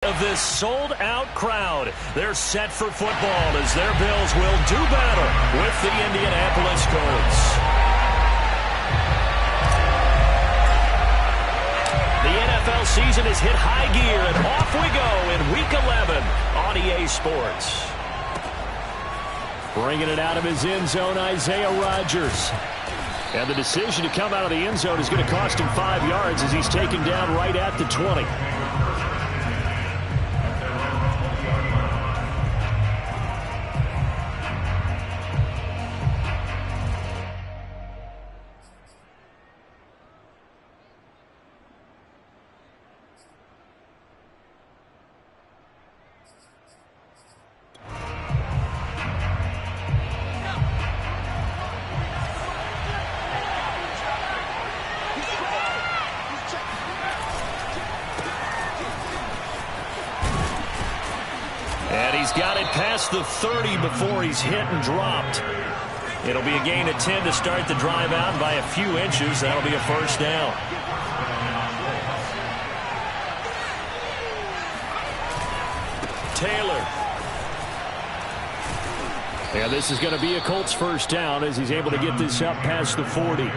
Of this sold-out crowd, they're set for football as their Bills will do battle with the Indianapolis Colts. The NFL season has hit high gear, and off we go in Week 11 on EA Sports. Bringing it out of his end zone, Isaiah Rodgers. And the decision to come out of the end zone is going to cost him 5 yards as he's taken down right at the 20. He's got it past the 30 before he's hit and dropped. It'll be a gain of 10 to start the drive out by a few inches. That'll be a first down. Taylor. And this is going to be a Colts first down as he's able to get this up past the 40.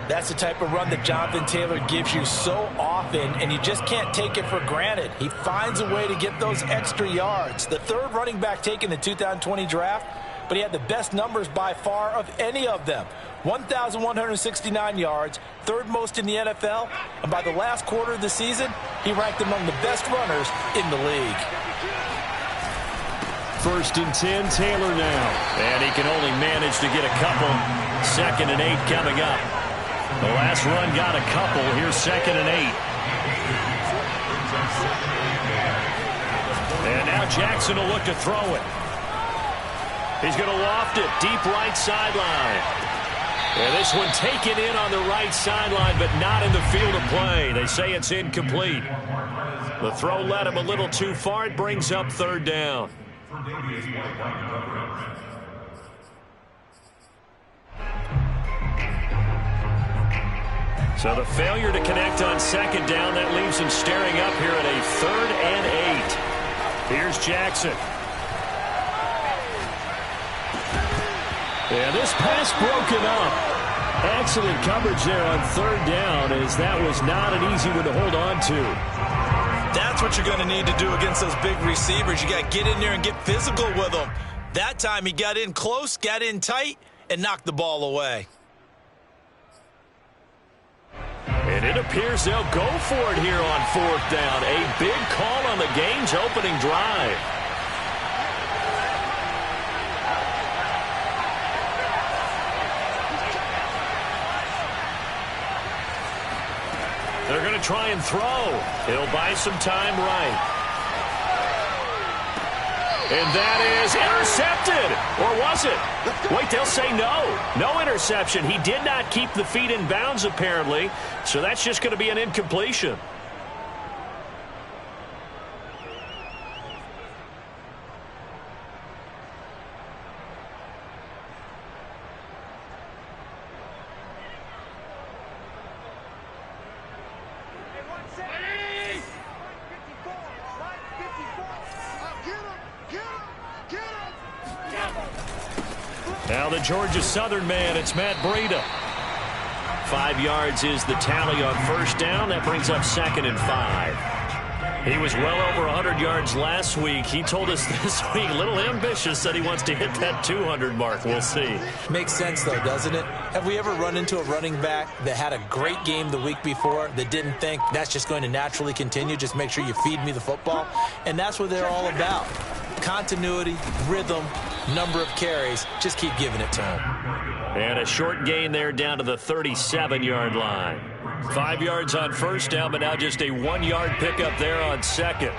That's the type of run that Jonathan Taylor gives you so often, and you just can't take it for granted. He finds a way to get those extra yards. The third running back taken in the 2020 draft, but he had the best numbers by far of any of them. 1,169 yards, third most in the NFL, and by the last quarter of the season, he ranked among the best runners in the league. First and 10, Taylor now. And he can only manage to get a couple. 2nd and 8 coming up. The last run got a couple. Here's 2nd and 8. And now Jackson will look to throw it. He's going to loft it deep right sideline. And this one taken in on the right sideline, but not in the field of play. They say it's incomplete. The throw led him a little too far. It brings up 3rd down. So the failure to connect on 2nd down, that leaves him staring up here at a 3rd and 8. Here's Jackson. And this pass broken up. Excellent coverage there on 3rd down, as that was not an easy one to hold on to. That's what you're going to need to do against those big receivers. You got to get in there and get physical with them. That time he got in close, got in tight, and knocked the ball away. And it appears they'll go for it here on 4th down. A big call on the game's opening drive. They're going to try and throw. He'll buy some time right. And that is intercepted. Or was it? Wait, they'll say no. No interception. He did not keep the feet in bounds, apparently. So that's just going to be an incompletion. Now the Georgia Southern man, it's Matt Breida. 5 yards is the tally on 1st down. That brings up 2nd and 5. He was well over 100 yards last week. He told us this week, a little ambitious, that he wants to hit that 200 mark. We'll see. Makes sense, though, doesn't it? Have we ever run into a running back that had a great game the week before that didn't think that's just going to naturally continue? Just make sure you feed me the football. And that's what they're all about. Continuity, rhythm, number of carries. Just keep giving it to him. And a short gain there down to the 37-yard line. 5 yards on 1st down, but now just a 1-yard pickup there on 2nd.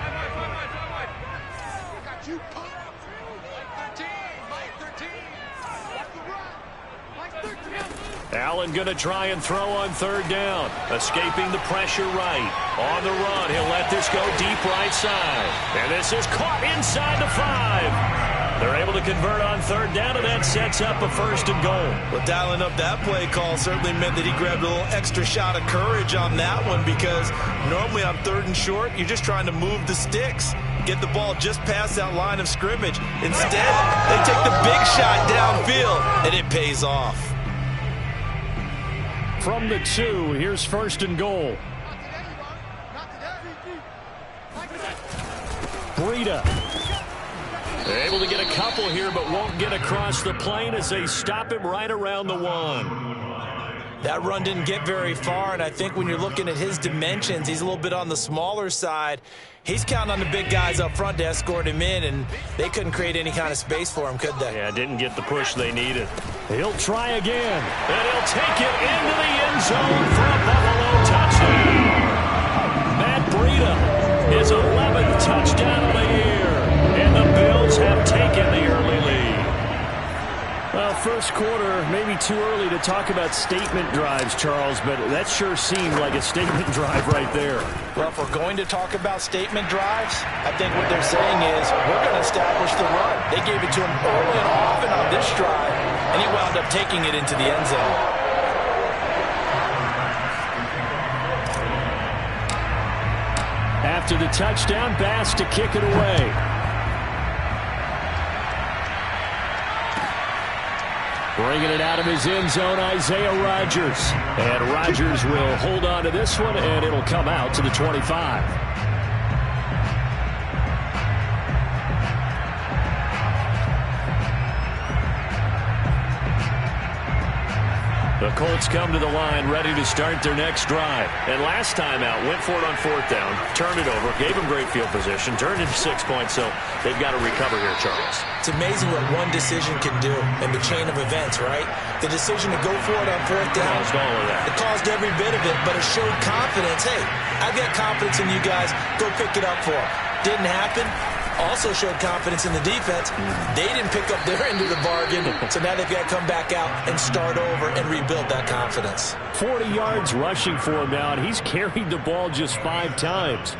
Allen going to try and throw on 3rd down. Escaping the pressure right. On the run, he'll let this go deep right side. And this is caught inside the 5. They're able to convert on third down, and that sets up a 1st and goal. Well, dialing up that play call certainly meant that he grabbed a little extra shot of courage on that one, because normally on 3rd and short, you're just trying to move the sticks, get the ball just past that line of scrimmage. Instead, they take the big shot downfield, and it pays off. From the 2, here's 1st and goal. Breida. They're able to get a couple here, but won't get across the plane as they stop him right around the 1. That run didn't get very far, and I think when you're looking at his dimensions, he's a little bit on the smaller side. He's counting on the big guys up front to escort him in, and they couldn't create any kind of space for him, could they? Yeah, didn't get the push they needed. He'll try again, and he'll take it into the end zone for a Buffalo touchdown. Matt Breida, his 11th touchdown of the year, and the Bills have taken the early lead. Well, first quarter, maybe too early to talk about statement drives, Charles, but that sure seemed like a statement drive right there. Well, if we're going to talk about statement drives, I think what they're saying is we're going to establish the run. They gave it to him early and often on this drive, and he wound up taking it into the end zone. After the touchdown, Bass to kick it away. Bringing it out of his end zone, Isaiah Rodgers. And Rodgers will hold on to this one, and it'll come out to the 25. The Colts come to the line ready to start their next drive. And last time out, went for it on 4th down, turned it over, gave them great field position, turned it 6 points, so they've got to recover here, Charles. It's amazing what one decision can do in the chain of events, right? The decision to go for it on 4th down, caused all of that. It caused every bit of it, but it showed confidence. Hey, I've got confidence in you guys. Go pick it up for them. Didn't happen. Also showed confidence in the defense. They didn't pick up their end of the bargain, so now they've got to come back out and start over and rebuild that confidence. 40 yards rushing for him now, and he's carried the ball just 5 times.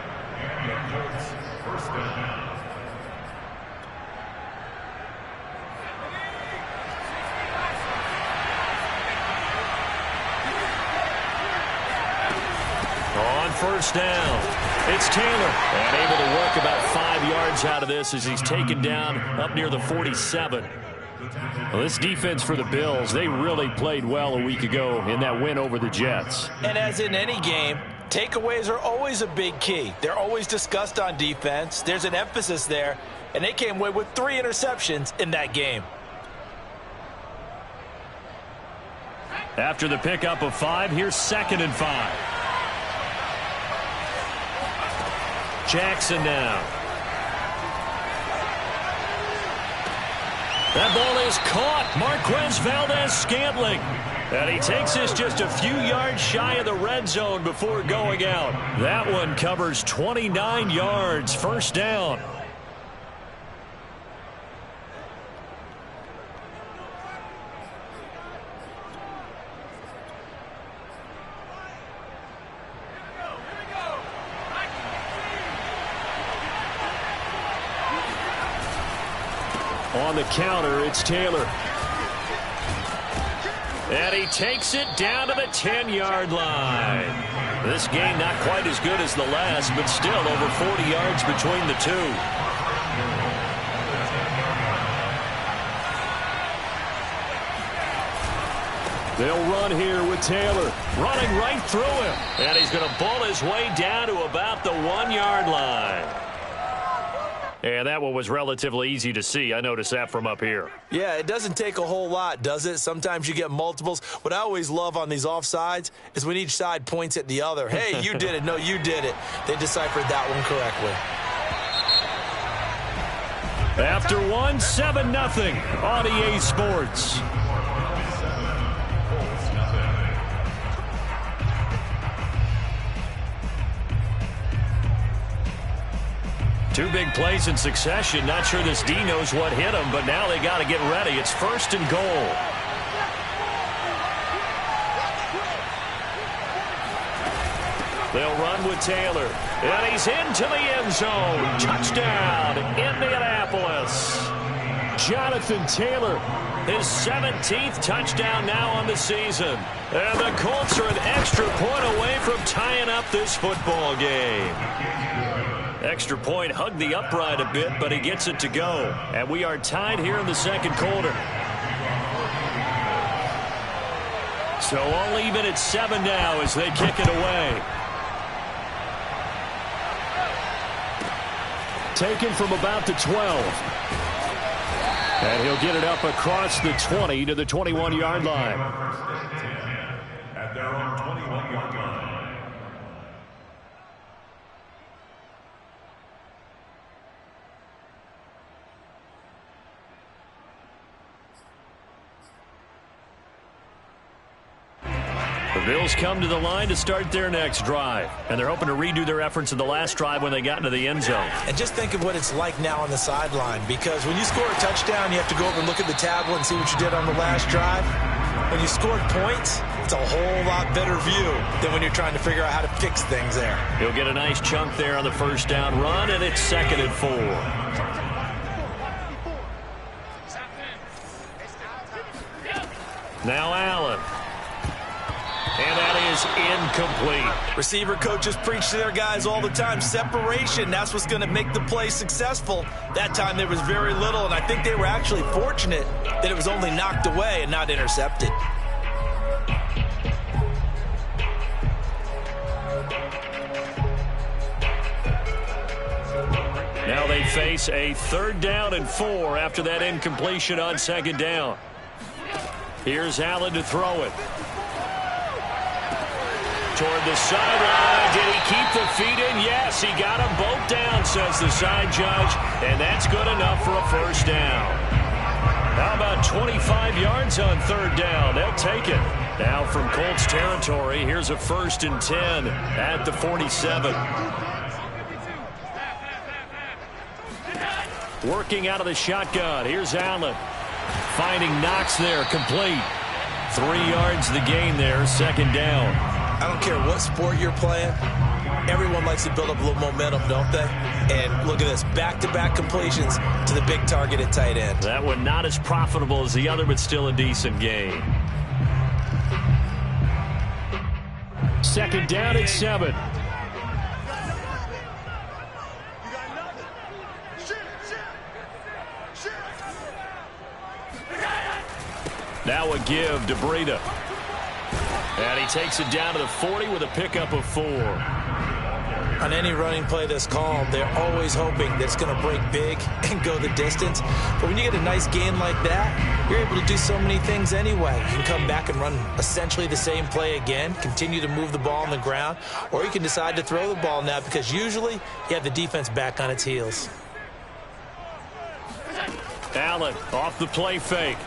On 1st down, it's Taylor, and able to work about 5 yards out of this as he's taken down up near the 47. Well, this defense for the Bills, they really played well a week ago in that win over the Jets. And as in any game, takeaways are always a big key. They're always discussed on defense. There's an emphasis there, and they came away with 3 interceptions in that game. After the pickup of 5, here's 2nd and 5. Jackson now. That ball is caught. Marquez Valdes-Scantling. And he takes this just a few yards shy of the red zone before going out. That one covers 29 yards. 1st down. On the counter, it's Taylor. And he takes it down to the 10-yard line. This game not quite as good as the last, but still over 40 yards between the two. They'll run here with Taylor. Running right through him. And he's going to bull his way down to about the 1-yard line. And that one was relatively easy to see. I noticed that from up here. Yeah, it doesn't take a whole lot, does it? Sometimes you get multiples. What I always love on these offsides is when each side points at the other. Hey, you did it. No, you did it. They deciphered that one correctly. After 7-0 on EA Sports. Two big plays in succession. Not sure this D knows what hit him, but now they got to get ready. It's 1st and goal. They'll run with Taylor. And he's into the end zone. Touchdown, Indianapolis. Jonathan Taylor. His 17th touchdown now on the season. And the Colts are an extra point away from tying up this football game. Extra point hugged the upright a bit, but he gets it to go. And we are tied here in the second quarter. So all even at 7 now as they kick it away. Taken from about the 12. And he'll get it up across the 20 to the 21-yard line. At their own 21-yard line. The Bills come to the line to start their next drive. And they're hoping to redo their efforts in the last drive when they got into the end zone. And just think of what it's like now on the sideline, because when you score a touchdown, you have to go over and look at the tablet and see what you did on the last drive. When you scored points, it's a whole lot better view than when you're trying to figure out how to fix things there. He'll get a nice chunk there on the first down run, and it's 2nd and 4. Now Allen. And that is incomplete. Receiver coaches preach to their guys all the time. Separation, that's what's going to make the play successful. That time there was very little, and I think they were actually fortunate that it was only knocked away and not intercepted. Now they face a 3rd down and 4 after that incompletion on 2nd down. Here's Allen to throw it. Toward the sideline. Did he keep the feet in? Yes, he got them both down, says the side judge. And that's good enough for a first down. How about 25 yards on 3rd down? They'll take it. Now from Colts territory, here's a 1st and 10 at the 47. Working out of the shotgun. Here's Allen. Finding Knox there, complete. 3 yards the gain there, 2nd down. I don't care what sport you're playing. Everyone likes to build up a little momentum, don't they? And look at this, back-to-back completions to the big target at tight end. That one not as profitable as the other, but still a decent gain. 2nd down at 7. Now a give to Breida. And he takes it down to the 40 with a pickup of 4. On any running play that's called, they're always hoping that it's going to break big and go the distance. But when you get a nice gain like that, you're able to do so many things anyway. You can come back and run essentially the same play again, continue to move the ball on the ground, or you can decide to throw the ball now because usually you have the defense back on its heels. Allen off the play fake.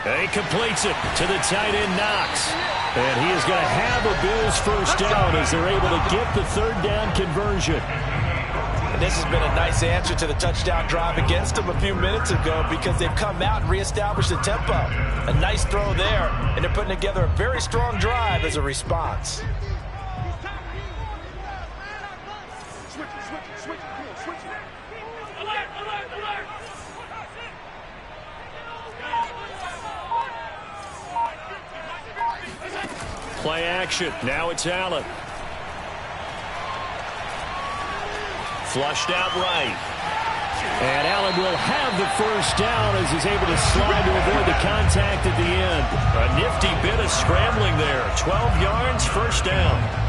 And he completes it to the tight end, Knox. And he is going to have a Bills first down as they're able to get the 3rd down conversion. And this has been a nice answer to the touchdown drive against them a few minutes ago because they've come out and reestablished the tempo. A nice throw there, and they're putting together a very strong drive as a response. Play action. Now it's Allen. Flushed out right. And Allen will have the first down as he's able to slide to avoid the contact at the end. A nifty bit of scrambling there. 12 yards, first down.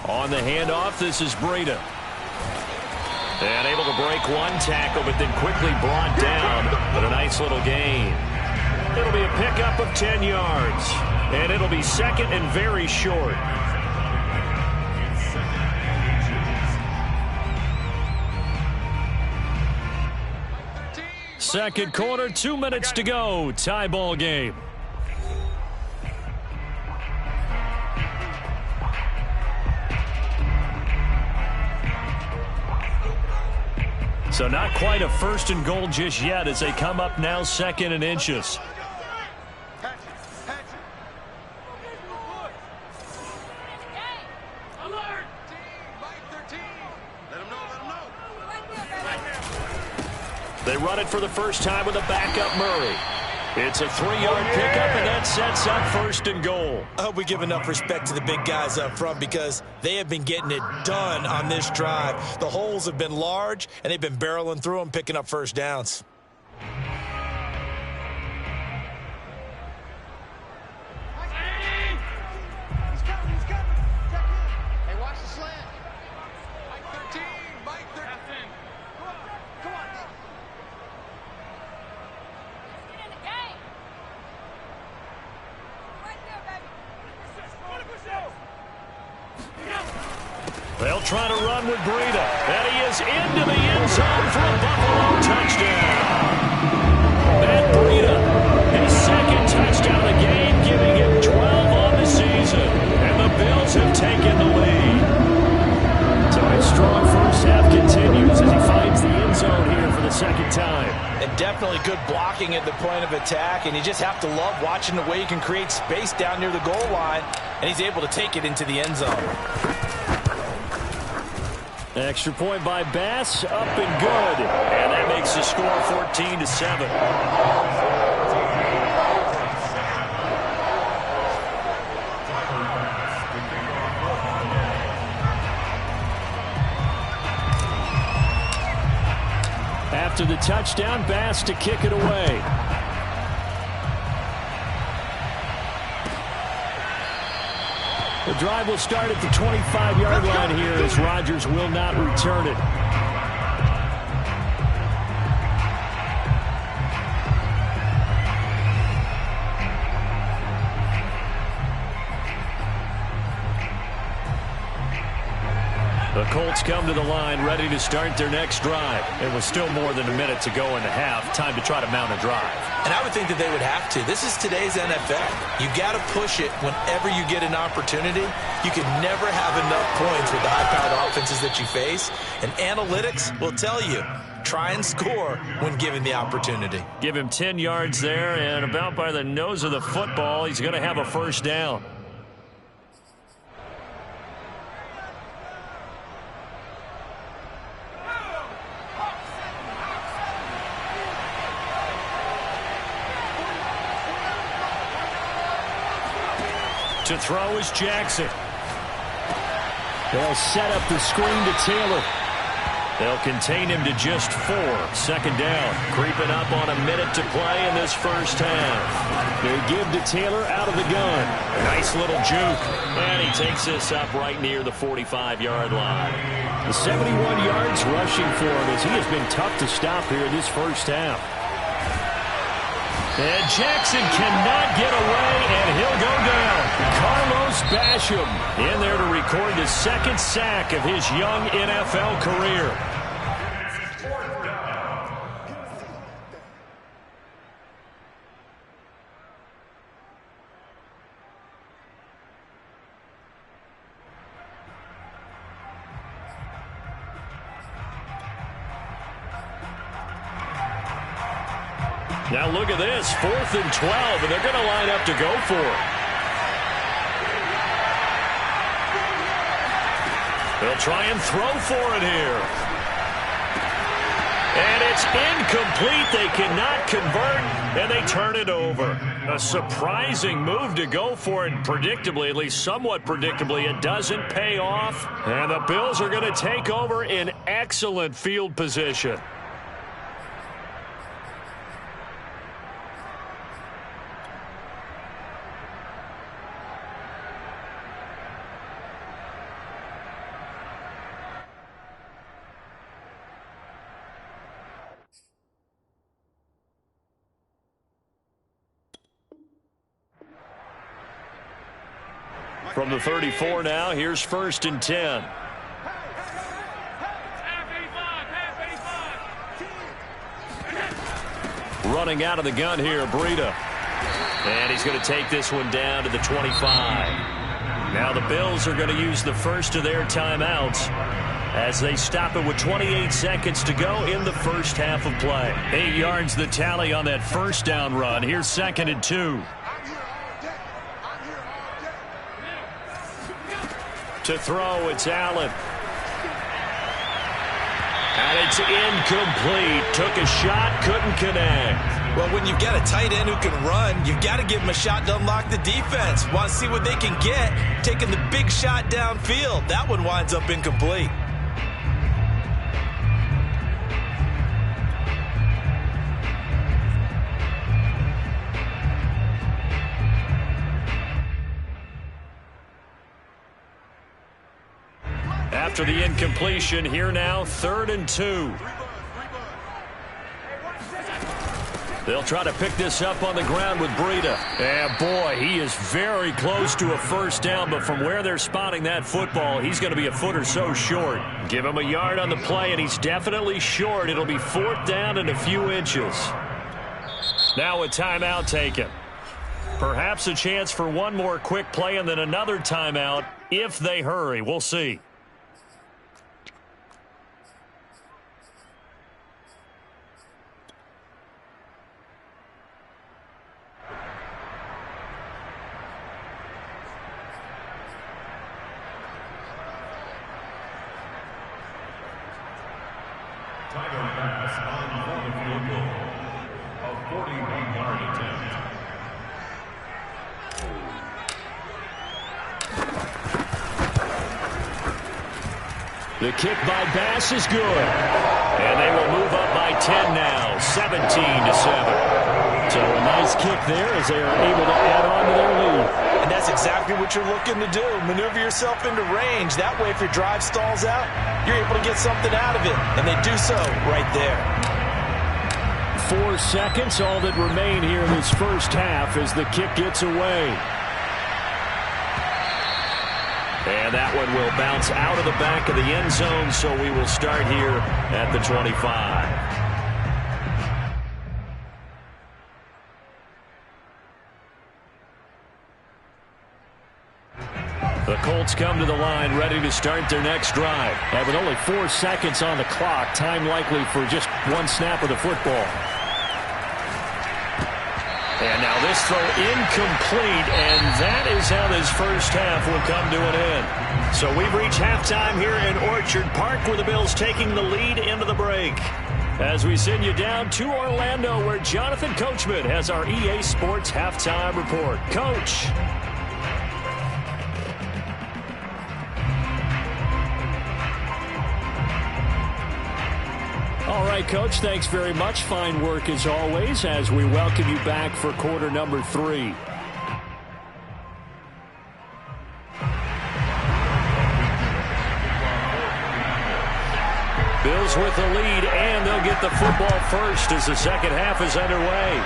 On the handoff, this is Breida. And able to break one tackle, but then quickly brought down with a nice little gain. It'll be a pickup of 10 yards. And it'll be 2nd and very short. Second quarter, 2 minutes to go. Tie ball game. So not quite a first and goal just yet as they come up now second and inches. They run it for the first time with a backup Murray. It's a 3-yard pickup, and that sets up first and goal. I hope we give enough respect to the big guys up front because they have been getting it done on this drive. The holes have been large, and they've been barreling through them, picking up first downs. They'll try to run with Breida. And he is into the end zone for a Buffalo touchdown. Matt Breida, his second touchdown of the game, giving him 12 on the season. And the Bills have taken the lead. So his strong first half continues as he finds the end zone here for the second time. And definitely good blocking at the point of attack. And you just have to love watching the way he can create space down near the goal line. And he's able to take it into the end zone. Extra point by Bass, up and good. And that makes the score 14-7. After the touchdown, Bass to kick it away. The drive will start at the 25-yard line here as Rodgers will not return it. The Colts come to the line ready to start their next drive. It was still more than a minute to go in the half. Time to try to mount a drive. And I would think that they would have to. This is today's NFL. You got to push it whenever you get an opportunity. You can never have enough points with the high-powered offenses that you face. And analytics will tell you, try and score when given the opportunity. Give him 10 yards there, and about by the nose of the football, he's going to have a first down. To throw is Jackson. They'll set up the screen to Taylor. They'll contain him to just 4. Second down. Creeping up on a minute to play in this first half. They give to Taylor out of the gun. Nice little juke. And he takes this up right near the 45-yard line. The 71 yards rushing for him as he has been tough to stop here in this first half. And Jackson cannot get away, and he'll go down. Carlos Basham in there to record the second sack of his young NFL career. Now look at this, 4th and 12, and they're going to line up to go for it. They'll try and throw for it here. And it's incomplete. They cannot convert, and they turn it over. A surprising move to go for it, predictably, at least somewhat predictably. It doesn't pay off, and the Bills are going to take over in excellent field position. From the 34 now, here's 1st and 10. Running out of the gun here, Breida. And he's going to take this one down to the 25. Now the Bills are going to use the first of their timeouts as they stop it with 28 seconds to go in the first half of play. 8 yards the tally on that first down run. Here's 2nd and 2. To throw, it's Allen. And it's incomplete. Took a shot, couldn't connect. Well, when you've got a tight end who can run, you've got to give him a shot to unlock the defense. Want to see what they can get, taking the big shot downfield. That one winds up incomplete. After the incompletion, here now, 3rd and 2. They'll try to pick this up on the ground with Breida. And boy, he is very close to a first down, but from where they're spotting that football, he's going to be a foot or so short. Give him a yard on the play, and he's definitely short. It'll be 4th down and a few inches. Now a timeout taken. Perhaps a chance for one more quick play and then another timeout if they hurry. We'll see. The kick by Bass is good. And they will move up by 10 now, 17-7. So a nice kick there as they are able to add on to their lead. And that's exactly what you're looking to do. Maneuver yourself into range. That way, if your drive stalls out, you're able to get something out of it. And they do so right there. 4 seconds, all that remain here in this first half as the kick gets away. And that one will bounce out of the back of the end zone, so we will start here at the 25. The Colts come to the line ready to start their next drive. And with only 4 seconds on the clock, time likely for just one snap of the football. And now this throw incomplete, and that is how this first half will come to an end. So we've reached halftime here in Orchard Park, where the Bills taking the lead into the break. As we send you down to Orlando, where Jonathan Coachman has our EA Sports halftime report. Coach. All right, Coach, thanks very much. Fine work as always as we welcome you back for quarter number 3. Bills with the lead, and they'll get the football first as the second half is underway.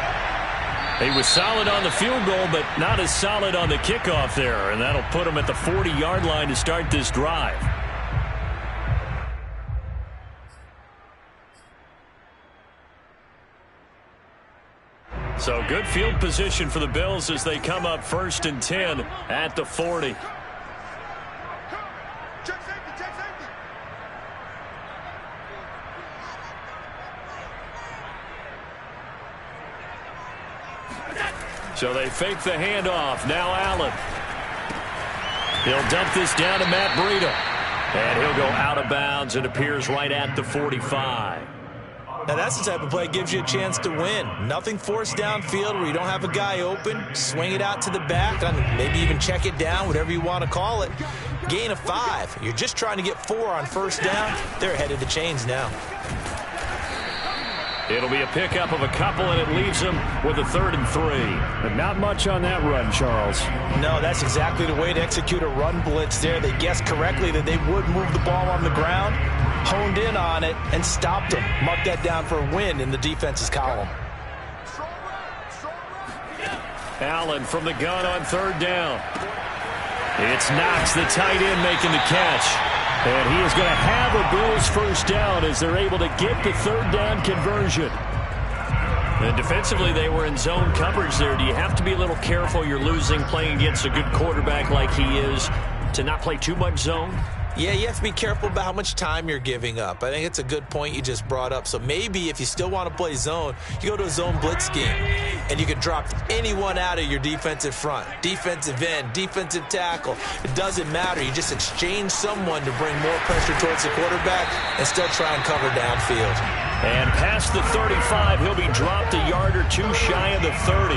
He was solid on the field goal, but not as solid on the kickoff there, and that'll put him at the 40-yard line to start this drive. So good field position for the Bills as they come up 1st and 10 at the 40. So they fake the handoff. Now Allen. He'll dump this down to Matt Breida. And he'll go out of bounds and appears right at the 45. Now that's the type of play that gives you a chance to win. Nothing forced downfield where you don't have a guy open. Swing it out to the back, maybe even check it down, whatever you want to call it. Gain of 5. You're just trying to get 4 on first down. They're ahead of the chains now. It'll be a pickup of a couple, and it leaves them with a 3rd and 3. But not much on that run, Charles. No, that's exactly the way to execute a run blitz there. They guessed correctly that they would move the ball on the ground, honed in on it, and stopped them. Mark that down for a win in the defense's column. Allen from the gun on 3rd down. It's Knox, the tight end, making the catch. And he is going to have a Bills first down as they're able to get the 3rd down conversion. And defensively, they were in zone coverage there. Do you have to be a little careful? You're losing playing against a good quarterback like he is to not play too much zone? Yeah, you have to be careful about how much time you're giving up. I think it's a good point you just brought up. So maybe if you still want to play zone, you go to a zone blitz scheme, and you can drop anyone out of your defensive front, defensive end, defensive tackle. It doesn't matter. You just exchange someone to bring more pressure towards the quarterback and still try and cover downfield. And past the 35, he'll be dropped a yard or two shy of the 30.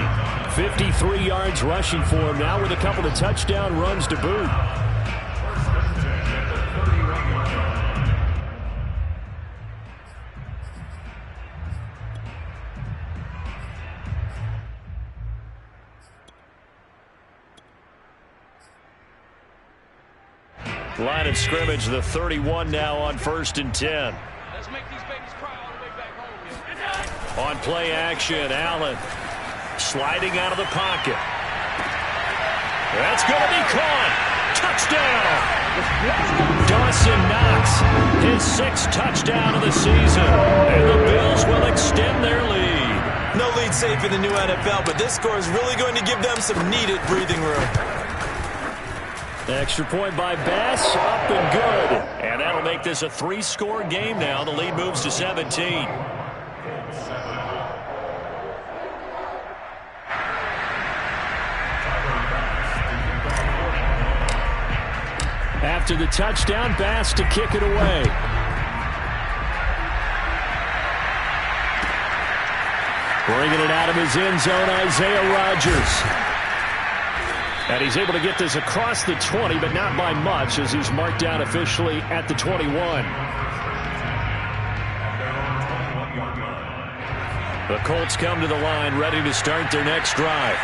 53 yards rushing for him now with a couple of touchdown runs to boot. Line of scrimmage, the 31 now on 1st and 10. Let's make these babies cry all the way back home. On play action, Allen sliding out of the pocket. That's going to be caught. Touchdown. Dawson Knox, his 6th touchdown of the season. And the Bills will extend their lead. No lead safe in the new NFL, but this score is really going to give them some needed breathing room. Extra point by Bass, up and good. And that'll make this a 3-score game now. The lead moves to 17. After the touchdown, Bass to kick it away. Bringing it out of his end zone, Isaiah Rodgers. And he's able to get this across the 20, but not by much, as he's marked down officially at the 21. The Colts come to the line, ready to start their next drive.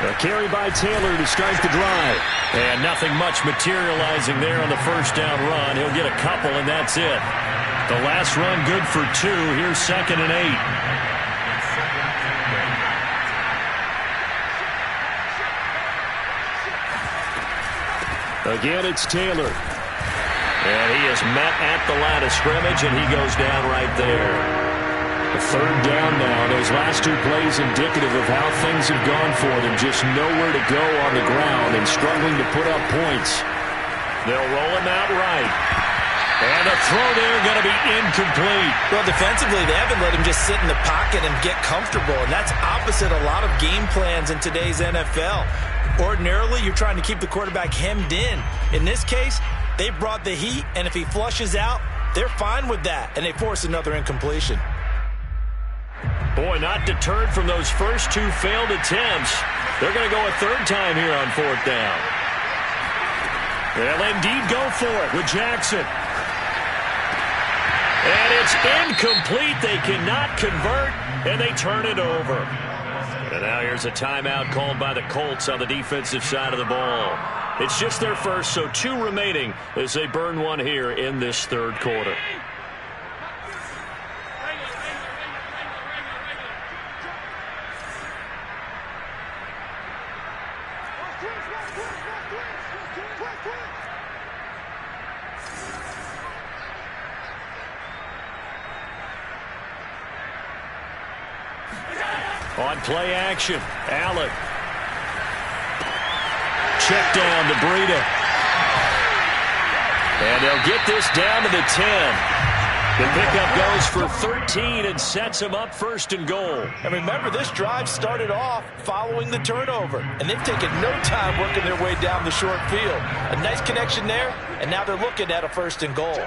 A carry by Taylor to start the drive. And nothing much materializing there on the first down run. He'll get a couple, and that's it. The last run good for 2. Here's 2nd and 8. Again, it's Taylor. And he is met at the line of scrimmage, and he goes down right there. A 3rd down now. Those last 2 plays indicative of how things have gone for them. Just nowhere to go on the ground and struggling to put up points. They'll roll him out right. And a throw there going to be incomplete. Well, defensively, they haven't let him just sit in the pocket and get comfortable, and that's opposite a lot of game plans in today's NFL. Ordinarily, you're trying to keep the quarterback hemmed in. In this case, they brought the heat, and if he flushes out, they're fine with that, and they force another incompletion. Boy, not deterred from those first 2 failed attempts. They're going to go a 3rd time here on 4th down. They'll indeed go for it with Jackson. And it's incomplete. They cannot convert, and they turn it over. And now here's a timeout called by the Colts on the defensive side of the ball. It's just their first, so 2 remaining as they burn one here in this 3rd quarter. On play action, Allen. Check down to Breida. And they'll get this down to the 10. The pickup goes for 13 and sets them up 1st and goal. And remember, this drive started off following the turnover, and they've taken no time working their way down the short field. A nice connection there, and now they're looking at a 1st and goal.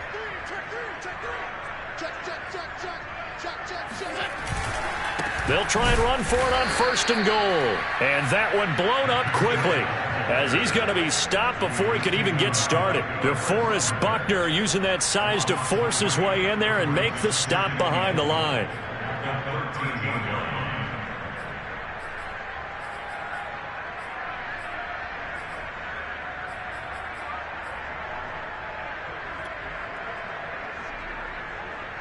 They'll try and run for it on 1st and goal. And that one blown up quickly, as he's going to be stopped before he could even get started. DeForest Buckner using that size to force his way in there and make the stop behind the line.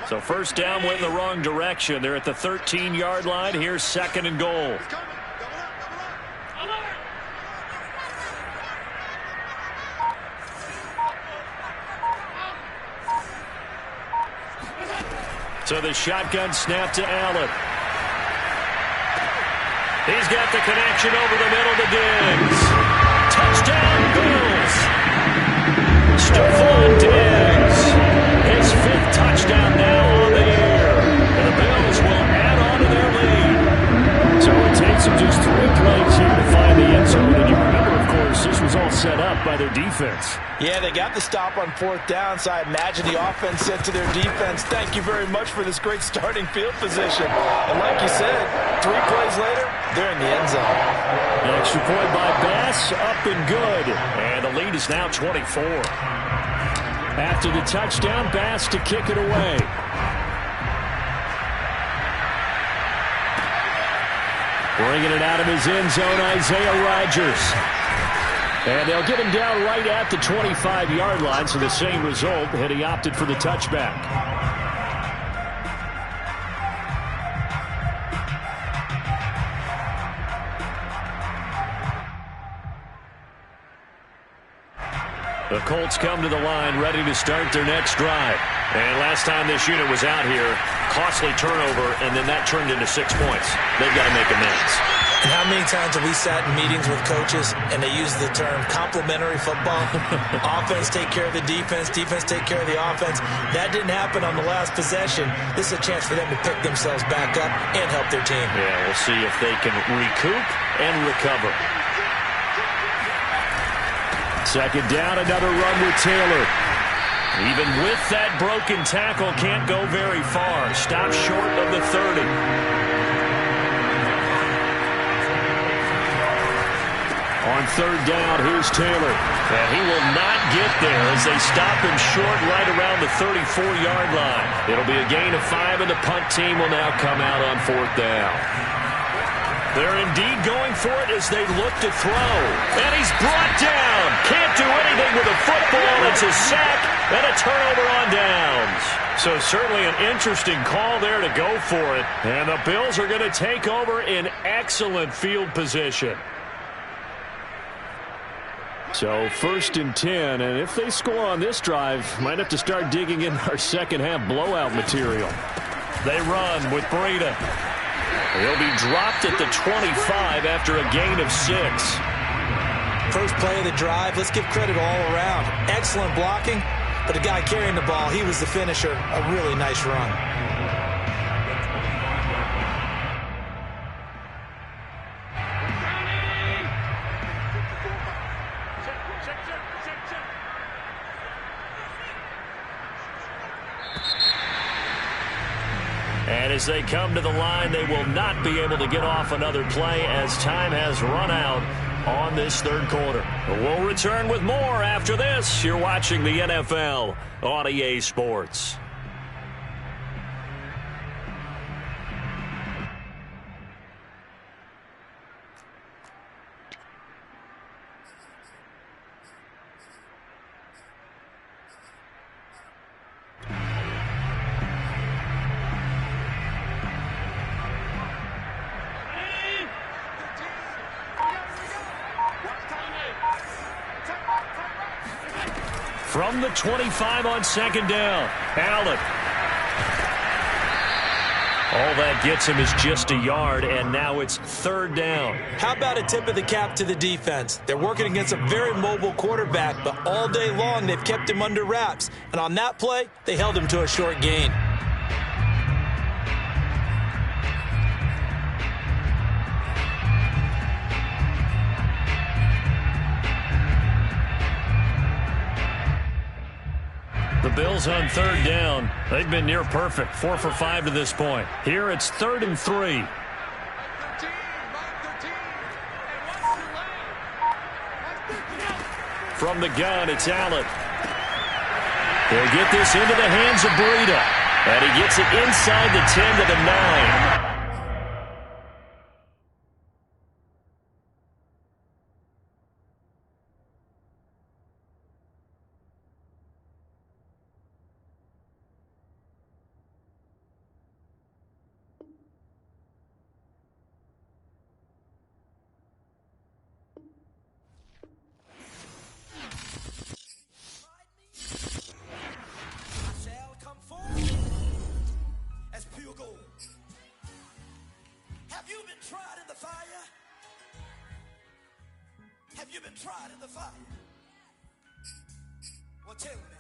So 1st down went in the wrong direction. They're at the 13-yard line. Here's 2nd and goal. So the shotgun snap to Allen. He's got the connection over the middle to Diggs. Touchdown, Bills. Stephon Diggs. His 5th touchdown now on the year. And the Bills will add on to their lead. So it takes them just 3 plays here to find the end zone. And you remember, of course, this was all set up by their defense. Yeah, they got the stop on 4th down, so I imagine the offense said to their defense, thank you very much for this great starting field position. And like you said, 3 plays later, they're in the end zone. An extra point by Bass, up and good. And the lead is now 24. After the touchdown, Bass to kick it away. Bringing it out of his end zone, Isaiah Rodgers. And they'll get him down right at the 25-yard line, so the same result, and he opted for the touchback. The Colts come to the line, ready to start their next drive. And last time this unit was out here, costly turnover, and then that turned into 6 points. They've got to make amends. And how many times have we sat in meetings with coaches and they use the term complementary football? Offense take care of the defense, defense take care of the offense. That didn't happen on the last possession. This is a chance for them to pick themselves back up and help their team. Yeah, we'll see if they can recoup and recover. Second down, another run with Taylor. Even with that broken tackle, can't go very far. Stop short of the 30. On 3rd down, here's Taylor. And he will not get there as they stop him short right around the 34-yard line. It'll be a gain of 5, and the punt team will now come out on 4th down. They're indeed going for it as they look to throw. And he's brought down. Can't do anything with a football. It's a sack and a turnover on downs. So certainly an interesting call there to go for it. And the Bills are going to take over in excellent field position. So 1st and 10, and if they score on this drive, might have to start digging in our second-half blowout material. They run with Breida. He'll be dropped at the 25 after a gain of 6. First play of the drive, let's give credit all around. Excellent blocking, but the guy carrying the ball, he was the finisher. A really nice run. And as they come to the line, they will not be able to get off another play as time has run out on this 3rd quarter. We'll return with more after this. You're watching the NFL on EA Sports. From the 25 on 2nd down, Allen. All that gets him is just a yard, and now it's 3rd down. How about a tip of the cap to the defense? They're working against a very mobile quarterback, but all day long they've kept him under wraps. And on that play, they held him to a short gain. The Bills on 3rd down. They've been near perfect, 4 for 5 to this point. Here it's 3rd and 3. From the gun, it's Allen. He'll get this into the hands of Breida. And he gets it inside the 10 to the 9. You've been tried in the fire. Well, tell me.